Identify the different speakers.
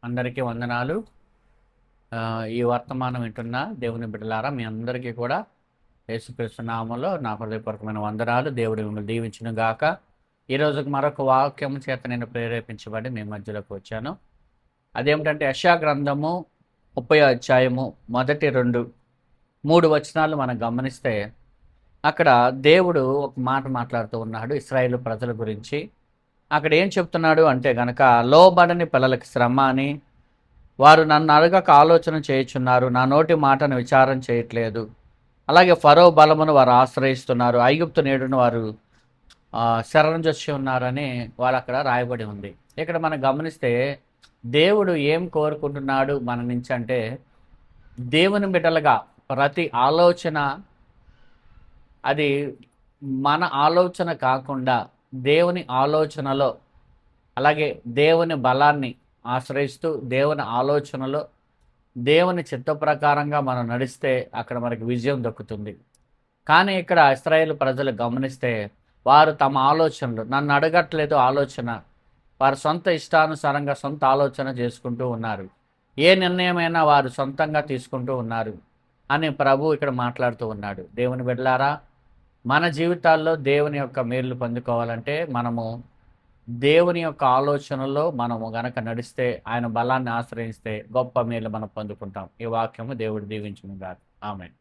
Speaker 1: అందరికీ వందనాలు. ఈ వర్తమానం వింటున్న దేవుని బిడ్డలారా, మీ అందరికీ కూడా యేసుక్రీస్తు నామములో నా హృదయపూర్వకమైన వందనాలు. దేవుడు మిమ్మల్ని దీవించును గాక. ఈ రోజుకి మరొక వాక్యం చేత నేను ప్రేరేపించబడి మీ మధ్యలోకి వచ్చాను. అదేమిటంటే యెషయా గ్రంథము 30వ అధ్యాయము మొదటి 3 వచనాలు మనం గమనిస్తే అక్కడ దేవుడు ఒక మాట మాట్లాడుతూ ఉన్నాడు ఇశ్రాయేలు ప్రజల గురించి. అక్కడ ఏం చెప్తున్నాడు అంటే గనక, లోబడని పిల్లలకి శ్రమ అని, వారు నన్ను అడగక ఆలోచన చేయుచున్నారు, నా నోటి మాటను విచారం చేయట్లేదు. అలాగే ఫరో బలమును వారు ఆశ్రయిస్తున్నారు, ఐగుప్తు నీడను వారు శరణజొచ్చి ఉన్నారని వాళ్ళు అక్కడ రాయబడి ఉంది. ఇక్కడ మనం గమనిస్తే దేవుడు ఏం కోరుకుంటున్నాడు మన నుంచి అంటే, దేవుని బిడ్డలుగా ప్రతి ఆలోచన అది మన ఆలోచన కాకుండా దేవుని ఆలోచనలో, అలాగే దేవుని బలాన్ని ఆశ్రయిస్తూ దేవుని ఆలోచనలో దేవుని చిత్త ప్రకారంగా మనం నడిస్తే అక్కడ మనకి విజయం దక్కుతుంది. కానీ ఇక్కడ ఇశ్రాయేలు ప్రజలు గమనిస్తే వారు తమ ఆలోచనలు, నన్ను అడగట్లేదు ఆలోచన, వారు సొంత ఇష్టానుసారంగా సొంత ఆలోచన చేసుకుంటూ ఉన్నారు. ఏ నిర్ణయమైనా వారు సొంతంగా తీసుకుంటూ ఉన్నారు అని ప్రభు ఇక్కడ మాట్లాడుతూ ఉన్నాడు. దేవుని బిడ్డలారా, మన జీవితాల్లో దేవుని యొక్క మేలు పొందుకోవాలంటే మనము దేవుని యొక్క ఆలోచనలో మనము గనక నడిస్తే, ఆయన బలాన్ని ఆశ్రయిస్తే గొప్ప మేలు మనం పొందుకుంటాం. ఈ వాక్యము దేవుడు దీవించును గాక. ఆమేన్.